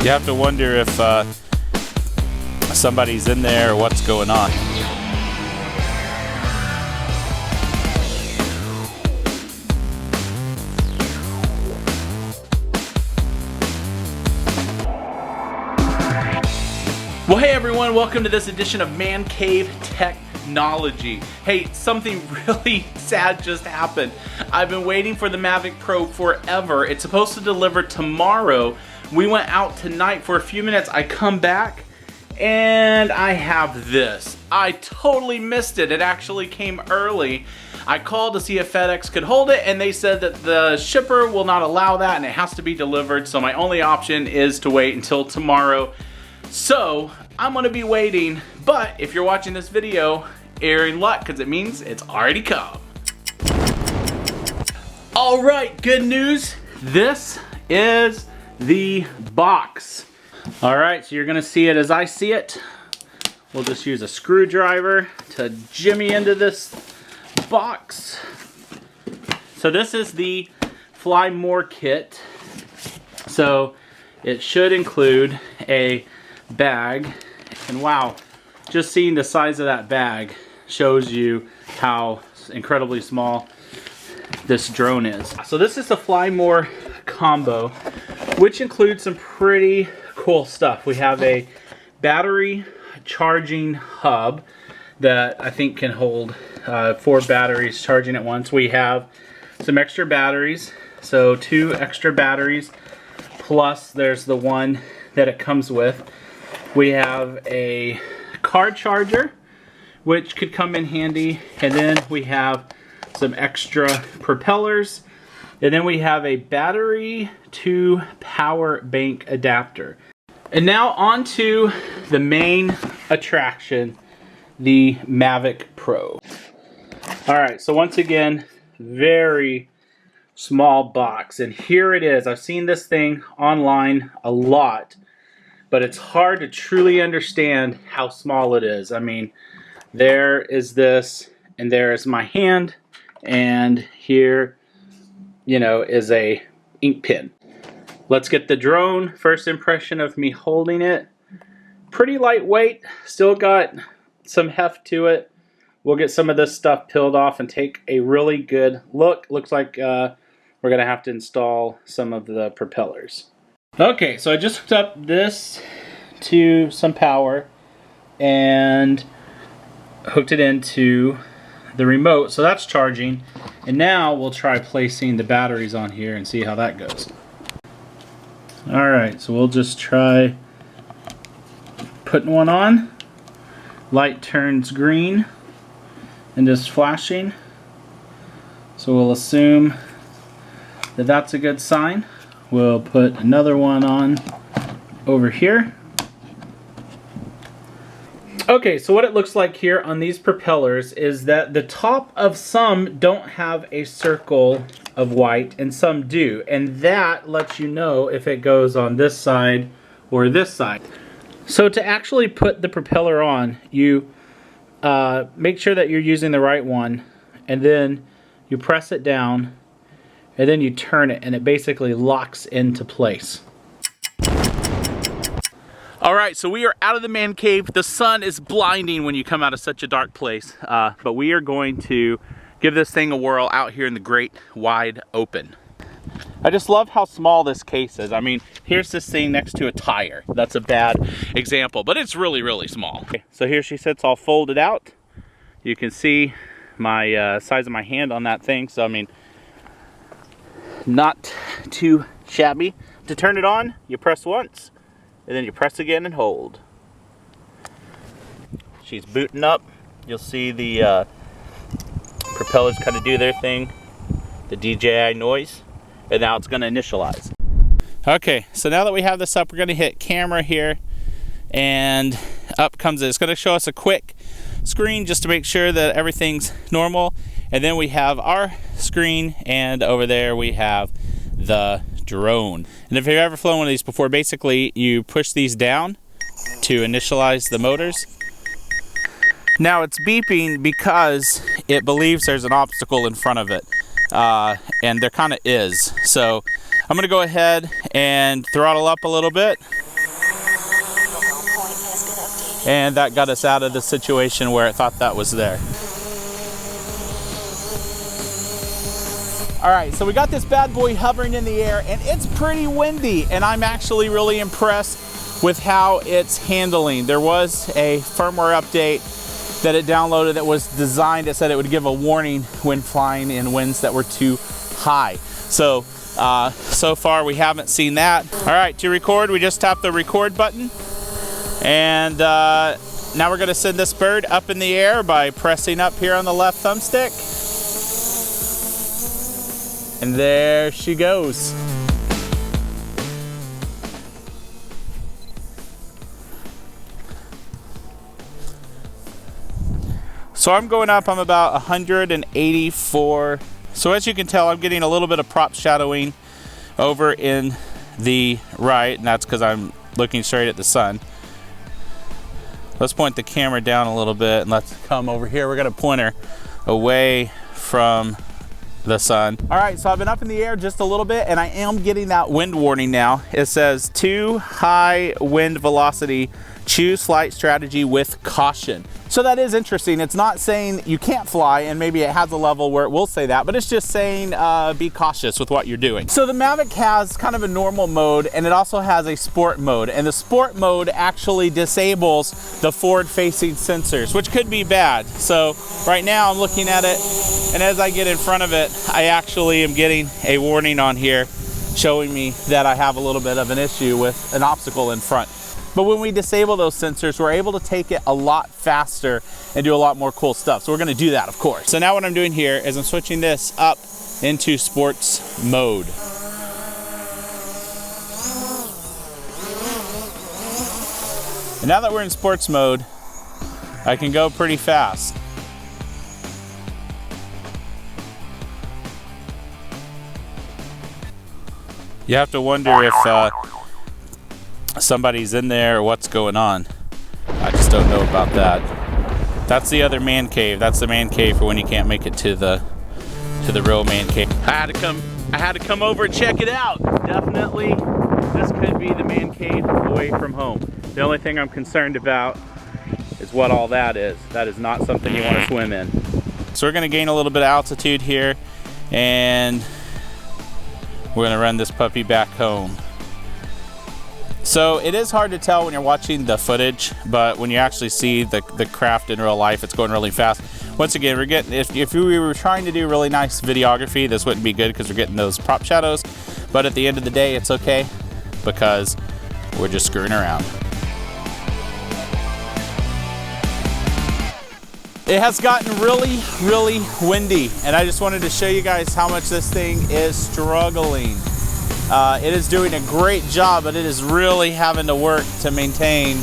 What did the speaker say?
You have to wonder if somebody's in there or what's going on. Well, hey everyone, welcome to this edition of Man Cave Technology. Hey, something really sad just happened. I've been waiting for the Mavic Pro forever. It's supposed to deliver tomorrow. We went out tonight for a few minutes. I come back and I have this. I totally missed it. It actually came early. I called to see if FedEx could hold it, and they said that the shipper will not allow that and it has to be delivered. So my only option is to wait until tomorrow. So I'm gonna be waiting, but if you're watching this video, you're in luck because it means it's already come. All right, good news. This is the box. All right, so you're gonna see it as I see it. We'll just use a screwdriver to jimmy into this box. So this is the Fly More kit. So it should include a bag, and wow, just seeing the size of that bag shows you how incredibly small this drone is. So this is the Fly More combo, which includes some pretty cool stuff. We have a battery charging hub that I think can hold 4 batteries charging at once. We have some extra batteries, so 2 extra batteries, plus there's the one that it comes with. We have a car charger, which could come in handy, and then we have some extra propellers, and then we have a battery to power bank adapter. And now on to the main attraction, the Mavic Pro. All right, so once again, very small box, and here it is. I've seen this thing online a lot, but it's hard to truly understand how small it is. I mean, there is this, and there is my hand, and here, you know, is a ink pen. Let's get the drone. First impression of me holding it. Pretty lightweight, still got some heft to it. We'll get some of this stuff peeled off and take a really good look. Looks like we're gonna have to install some of the propellers. Okay, so I just hooked up this to some power and hooked it into the remote, so that's charging. And now we'll try placing the batteries on here and see how that goes. Alright, so we'll just try putting one on. Light turns green and just flashing. So we'll assume that that's a good sign. We'll put another one on over here. Okay, so what it looks like here on these propellers is that the top of some don't have a circle of white and some do, and that lets you know if it goes on this side or this side. So to actually put the propeller on, you make sure that you're using the right one, and then you press it down, and then you turn it, and it basically locks into place. Alright, so we are out of the man cave. The sun is blinding when you come out of such a dark place, but we are going to give this thing a whirl out here in the great wide open. I just love how small this case is. I mean, here's this thing next to a tire. That's a bad example, but it's really, really small. Okay, so here she sits all folded out. You can see my size of my hand on that thing, so I mean, not too shabby. To turn it on, you press once, and then you press again and hold. She's booting up. You'll see the propellers kind of do their thing, the DJI noise, and now it's going to initialize. Okay, so now that we have this up, we're going to hit camera here, and up comes it. It's going to show us a quick screen just to make sure that everything's normal, and then we have our screen, and over there we have the drone. And if you've ever flown one of these before, basically you push these down to initialize the motors. Now it's beeping because it believes there's an obstacle in front of it, and there kind of is. So I'm gonna go ahead and throttle up a little bit, and that got us out of the situation where it thought that was there. All right, so we got this bad boy hovering in the air, and it's pretty windy, and I'm actually really impressed with how it's handling. There was a firmware update that it downloaded that was designed, it said it would give a warning when flying in winds that were too high. So, so far we haven't seen that. All right, to record, we just tap the record button, and now we're gonna send this bird up in the air by pressing up here on the left thumbstick. And there she goes. So I'm going up, I'm about 184. So as you can tell, I'm getting a little bit of prop shadowing over in the right, and that's because I'm looking straight at the sun. Let's point the camera down a little bit, and let's come over here. We're gonna point her away from the sun. All right, so I've been up in the air just a little bit, and I am getting that wind warning now. It says too high wind velocity, choose flight strategy with caution. So that is interesting. It's not saying you can't fly, and maybe it has a level where it will say that, but it's just saying be cautious with what you're doing. So the Mavic has kind of a normal mode, and it also has a sport mode, and the sport mode actually disables the forward-facing sensors, which could be bad. So right now I'm looking at it, and as I get in front of it, I actually am getting a warning on here showing me that I have a little bit of an issue with an obstacle in front. But when we disable those sensors, we're able to take it a lot faster and do a lot more cool stuff. So we're gonna do that, of course. So now what I'm doing here is I'm switching this up into sports mode. And now that we're in sports mode, I can go pretty fast. You have to wonder if somebody's in there or what's going on. I just don't know about that. That's the other man cave. That's the man cave for when you can't make it to the real man cave. I had to come over and check it out. Definitely, this could be the man cave away from home. The only thing I'm concerned about is what all that is. That is not something you want to swim in. So we're gonna gain a little bit of altitude here, and we're gonna run this puppy back home. So it is hard to tell when you're watching the footage, but when you actually see the craft in real life, it's going really fast. Once again, we're getting, if we were trying to do really nice videography, this wouldn't be good because we're getting those prop shadows. But at the end of the day, it's okay because we're just screwing around. It has gotten really, really windy, and I just wanted to show you guys how much this thing is struggling. It is doing a great job, but it is really having to work to maintain